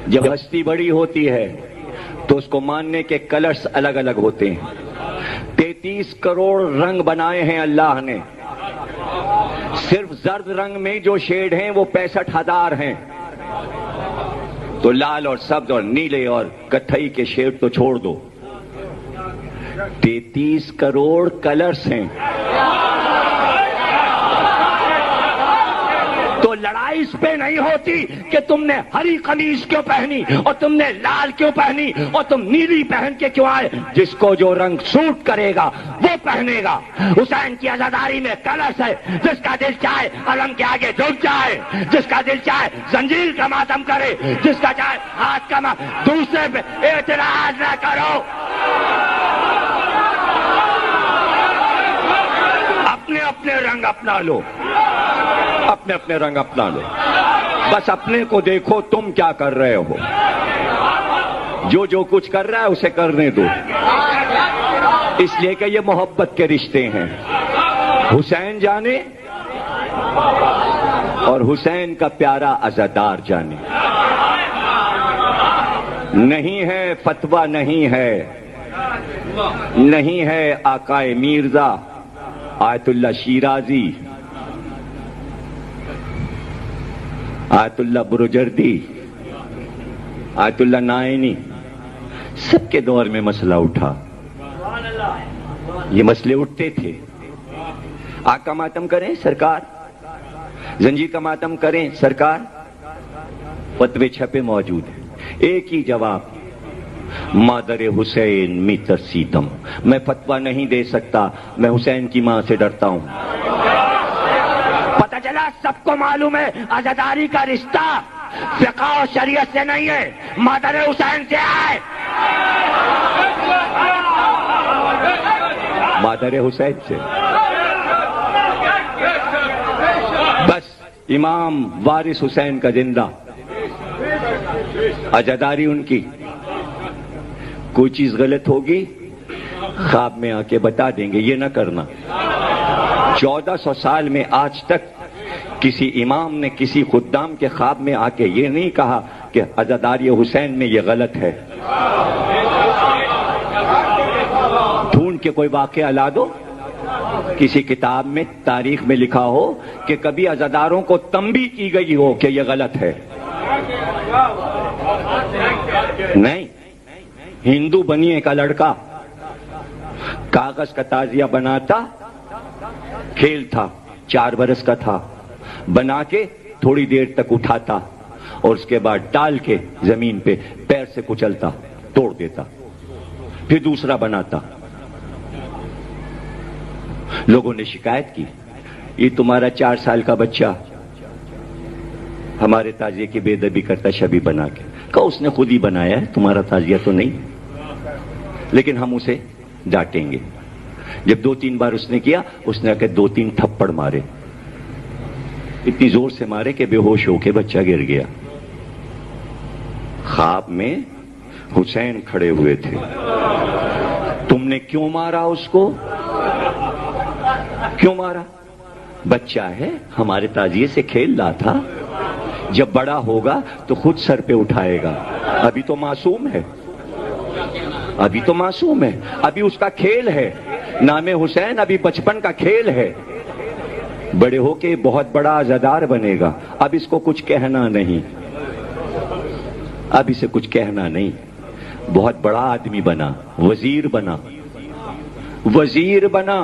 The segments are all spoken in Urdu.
جب ہستی بڑی ہوتی ہے تو اس کو ماننے کے کلرز الگ الگ ہوتے ہیں. 33 کروڑ رنگ بنائے ہیں اللہ نے. صرف زرد رنگ میں جو شیڈ ہیں وہ 65,000 ہیں. تو لال اور سبز اور نیلے اور کتھئی کے شیڈ تو چھوڑ دو. 33 کروڑ کلرز ہیں. تو لڑائی اس پہ نہیں ہوتی کہ تم نے ہری قمیض کیوں پہنی اور تم نے لال کیوں پہنی اور تم نیلی پہن کے کیوں آئے. جس کو جو رنگ سوٹ کرے گا وہ پہنے گا. حسین کی عزاداری میں کلرز ہے. جس کا دل چاہے علم کے آگے جھک جائے, جس کا دل چاہے زنجیر کا ماتم کرے, جس کا چاہے ہاتھ کا دوسرے پہ اعتراض نہ کرو. اپنے اپنے رنگ اپنا لو, اپنے اپنے رنگ اپنا لو. بس اپنے کو دیکھو تم کیا کر رہے ہو. جو کچھ کر رہا ہے اسے کرنے دو, اس لیے کہ یہ محبت کے رشتے ہیں. حسین جانے اور حسین کا پیارا عزادار جانے. نہیں ہے فتویٰ, نہیں ہے آقائے میرزا, آیت اللہ شیرازی, آیت اللہ بروجردی, آیت اللہ نائنی, سب کے دور میں مسئلہ اٹھا. یہ مسئلے اٹھتے تھے. آگ کا ماتم کریں سرکار, زنجیر کا ماتم کریں سرکار, فتوے چھپے موجود ہیں. ایک ہی جواب, مادر حسین می ترسیدم. میں فتویٰ نہیں دے سکتا, میں حسین کی ماں سے ڈرتا ہوں. پتہ چلا سب کو معلوم ہے عزاداری کا رشتہ فقہ و شریعت سے نہیں ہے, مادر حسین سے ہے. مادر حسین سے. بس امام وارث حسین کا زندہ, عزاداری ان کی. کوئی چیز غلط ہوگی خواب میں آ کے بتا دیں گے, یہ نہ کرنا. 1400 سال میں آج تک کسی امام نے کسی خدام کے خواب میں آ کے یہ نہیں کہا کہ عزاداری حسین میں یہ غلط ہے. ڈھونڈ کے کوئی واقعہ لا دو, کسی کتاب میں تاریخ میں لکھا ہو کہ کبھی عزاداروں کو تنبیہ کی گئی ہو کہ یہ غلط ہے. نہیں. ہندو بنیے کا لڑکا کاغذ کا تعزیہ بناتا, کھیل تھا, 4 برس کا تھا, بنا کے تھوڑی دیر تک اٹھاتا اور اس کے بعد ڈال کے زمین پہ پیر سے کچلتا, توڑ دیتا, پھر دوسرا بناتا. لوگوں نے شکایت کی, یہ تمہارا 4 سال کا بچہ ہمارے تعزیے کی بے ادبی کرتا شبی بنا کے. کہا اس نے خود ہی بنایا ہے, تمہارا تعزیہ تو نہیں, لیکن ہم اسے ڈانٹیں گے. جب 2-3 بار اس نے کیا, اس نے آ کے 2-3 تھپڑ مارے, اتنی زور سے مارے کہ بے ہوش ہو کے بچہ گر گیا. خواب میں حسین کھڑے ہوئے تھے. تم نے کیوں مارا اس کو, کیوں مارا؟ بچہ ہے, ہمارے تعزیے سے کھیل رہا تھا, جب بڑا ہوگا تو خود سر پہ اٹھائے گا. ابھی تو معصوم ہے, ابھی تو معصوم ہے, ابھی اس کا کھیل ہے. نام حسین ابھی بچپن کا کھیل ہے. بڑے ہو کے بہت بڑا عزادار بنے گا. اب اس کو کچھ کہنا نہیں, اب اسے کچھ کہنا نہیں. بہت بڑا آدمی بنا, وزیر بنا, وزیر بنا,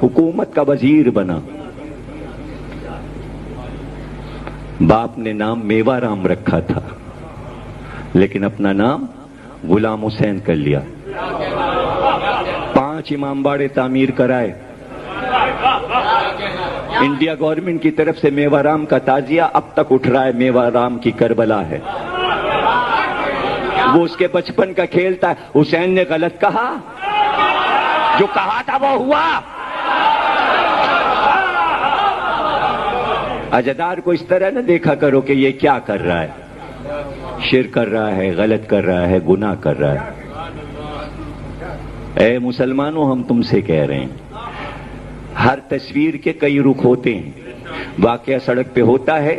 حکومت کا وزیر بنا. باپ نے نام میوا رام رکھا تھا, لیکن اپنا نام غلام حسین کر لیا. 5 امام باڑے تعمیر کرائے. انڈیا گورنمنٹ کی طرف سے میوا رام کا تعزیہ اب تک اٹھ رہا ہے. میوا رام کی کربلا ہے, وہ اس کے بچپن کا کھیل تھا. حسین نے غلط کہا, جو کہا تھا وہ ہوا. عزادار کو اس طرح نہ دیکھا کرو کہ یہ کیا کر رہا ہے, شرک کر رہا ہے, غلط کر رہا ہے, گناہ کر رہا ہے. اے مسلمانوں, ہم تم سے کہہ رہے ہیں, ہر تصویر کے کئی رخ ہوتے ہیں. واقعہ سڑک پہ ہوتا ہے,